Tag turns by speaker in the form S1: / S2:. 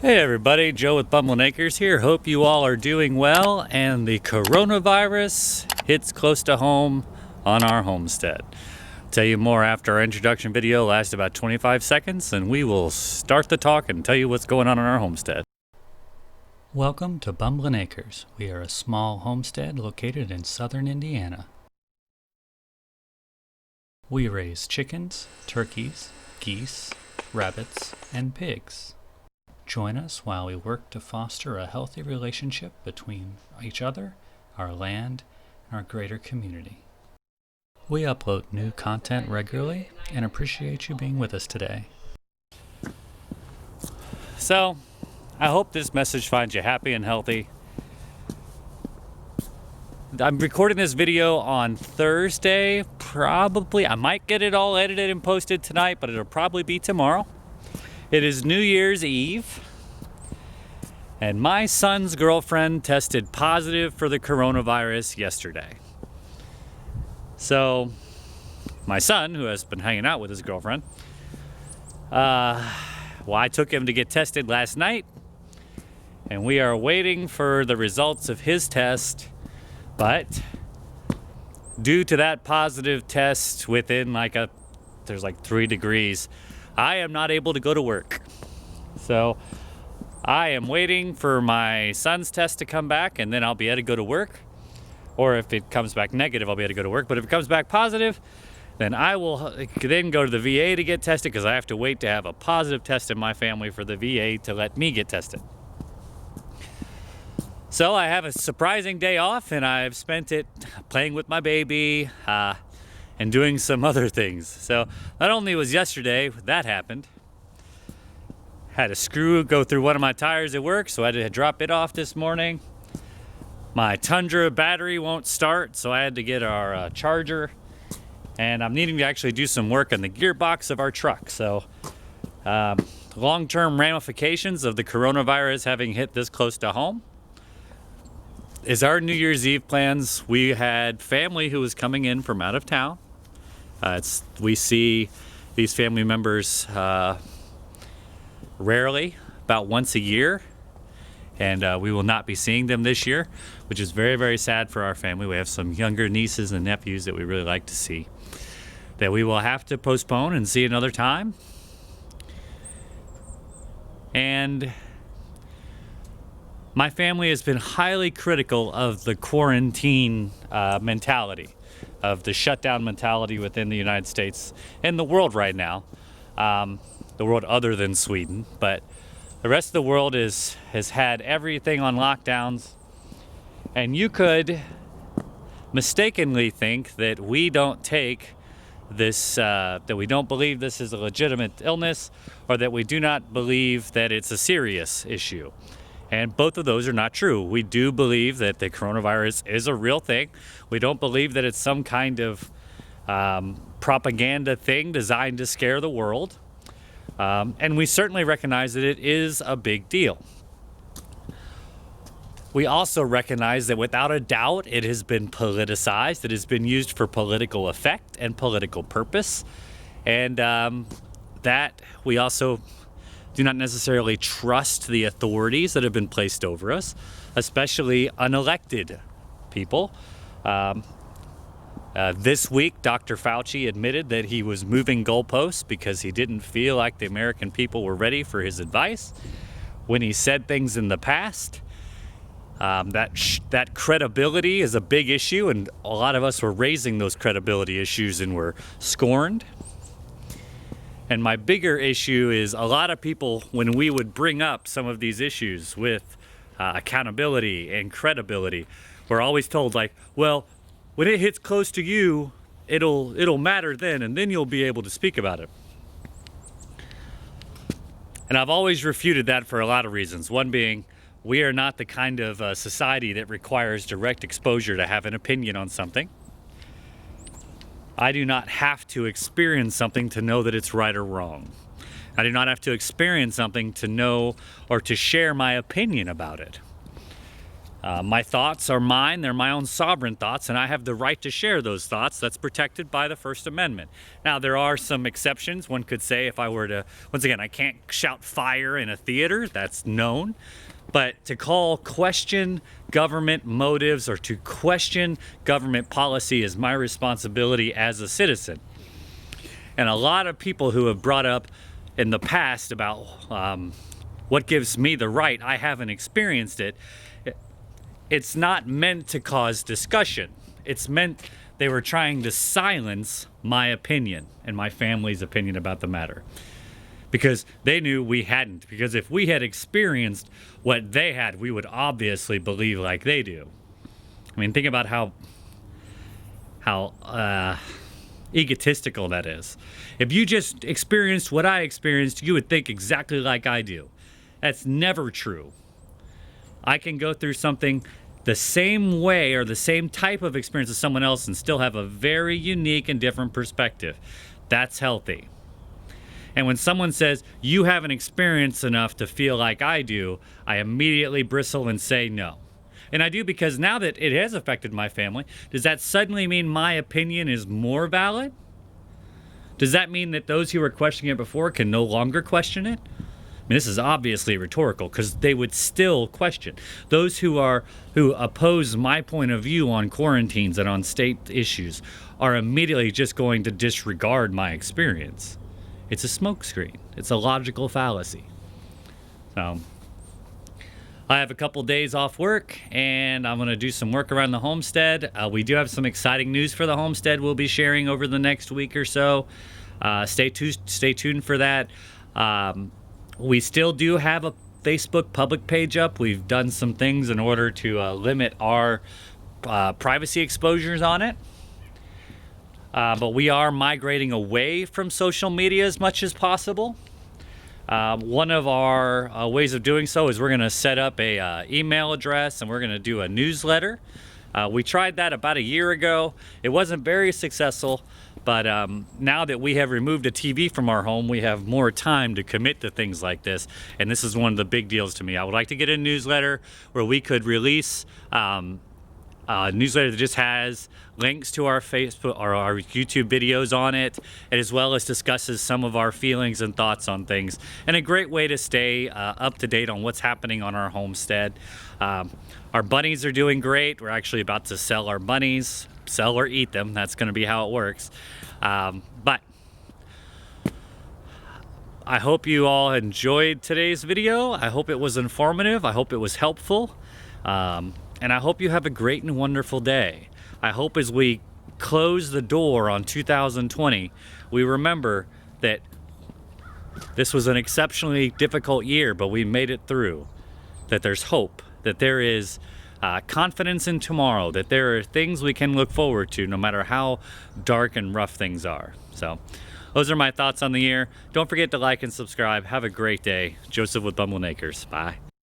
S1: Hey everybody, Joe with Bumbling Acres here. Hope you all are doing well and the coronavirus hits close to home on our homestead. Tell you more after our introduction video lasts about 25 seconds and we will start the talk and tell you what's going on our homestead. Welcome to Bumbling Acres. We are a small homestead located in southern Indiana. We raise chickens, turkeys, geese, rabbits, and pigs. Join us while we work to foster a healthy relationship between each other, our land, and our greater community. We upload new content regularly and appreciate you being with us today. So, I hope this message finds you happy and healthy. I'm recording this video on Thursday, probably. I might get it all edited and posted tonight, but it'll probably be tomorrow. It is New Year's Eve, and my son's girlfriend tested positive for the coronavirus yesterday. So, my son, who has been hanging out with his girlfriend, I took him to get tested last night, and we are waiting for the results of his test, but due to that positive test within there's 3 degrees, I am not able to go to work. So I am waiting for my son's test to come back and then I'll be able to go to work. Or if it comes back negative, I'll be able to go to work. But if it comes back positive, then I will then go to the VA to get tested because I have to wait to have a positive test in my family for the VA to let me get tested. So I have a surprising day off and I've spent it playing with my baby, and doing some other things. So not only was yesterday that happened, had a screw go through one of my tires at work, so I had to drop it off this morning. My Tundra battery won't start, so I had to get our charger, and I'm needing to actually do some work on the gearbox of our truck. So long-term ramifications of the coronavirus having hit this close to home is our New Year's Eve plans. We had family who was coming in from out of town. We see these family members rarely, about once a year, and we will not be seeing them this year, which is very, very sad for our family. We have some younger nieces and nephews that we really like to see, that we will have to postpone and see another time. And my family has been highly critical of the quarantine mentality, of the shutdown mentality within the United States and the world right now. The world other than Sweden, but the rest of the world has had everything on lockdowns. And you could mistakenly think that we don't take this, that we don't believe this is a legitimate illness, or that we do not believe that it's a serious issue. And both of those are not true. We do believe that the coronavirus is a real thing. We don't believe that it's some kind of propaganda thing designed to scare the world. And we certainly recognize that it is a big deal. We also recognize that without a doubt, it has been politicized. It has been used for political effect and political purpose. And that we also do not necessarily trust the authorities that have been placed over us, especially unelected people. This week, Dr. Fauci admitted that he was moving goalposts because he didn't feel like the American people were ready for his advice. When he said things in the past, that credibility is a big issue, and a lot of us were raising those credibility issues and were scorned. And my bigger issue is a lot of people, when we would bring up some of these issues with accountability and credibility, we're always told well, when it hits close to you, it'll matter then, and then you'll be able to speak about it. And I've always refuted that for a lot of reasons. One being, we are not the kind of society that requires direct exposure to have an opinion on something. I do not have to experience something to know that it's right or wrong. I do not have to experience something to know or to share my opinion about it. My thoughts are mine, they're my own sovereign thoughts, and I have the right to share those thoughts. That's protected by the First Amendment. Now, there are some exceptions. One could say if I were to, once again, I can't shout fire in a theater, that's known. But to question government motives or to question government policy is my responsibility as a citizen. And a lot of people who have brought up in the past about what gives me the right, I haven't experienced it. It's not meant to cause discussion. It's meant they were trying to silence my opinion and my family's opinion about the matter. Because they knew we hadn't. Because if we had experienced what they had, we would obviously believe like they do. I mean, think about how egotistical that is. If you just experienced what I experienced, you would think exactly like I do. That's never true. I can go through something the same way or the same type of experience as someone else and still have a very unique and different perspective. That's healthy. And when someone says, you haven't experienced enough to feel like I do, I immediately bristle and say no. And I do because now that it has affected my family, does that suddenly mean my opinion is more valid? Does that mean that those who were questioning it before can no longer question it? I mean, this is obviously rhetorical because they would still question. Those who oppose my point of view on quarantines and on state issues are immediately just going to disregard my experience. It's a smokescreen. It's a logical fallacy. So I have a couple days off work and I'm going to do some work around the homestead. We do have some exciting news for the homestead we'll be sharing over the next week or so. Stay tuned for that. We still do have a Facebook public page up. We've done some things in order to limit our privacy exposures on it. But we are migrating away from social media as much as possible. One of our ways of doing so is we're going to set up a email address and we're going to do a newsletter. We tried that about a year ago. It wasn't very successful, but now that we have removed a TV from our home, we have more time to commit to things like this, and this is one of the big deals to me. I would like to get a newsletter where we could release a newsletter that just has links to our Facebook or our YouTube videos on it, and as well as discusses some of our feelings and thoughts on things, and a great way to stay up to date on what's happening on our homestead. Our bunnies are doing great. We're actually about to sell our bunnies, sell or eat them. That's going to be how it works. But I hope you all enjoyed today's video. I hope it was informative. I hope it was helpful. And I hope you have a great and wonderful day. I hope as we close the door on 2020, we remember that this was an exceptionally difficult year, but we made it through. That there's hope, that there is confidence in tomorrow, that there are things we can look forward to no matter how dark and rough things are. So those are my thoughts on the year. Don't forget to like and subscribe. Have a great day. Joseph with Bumble Nakers. Bye.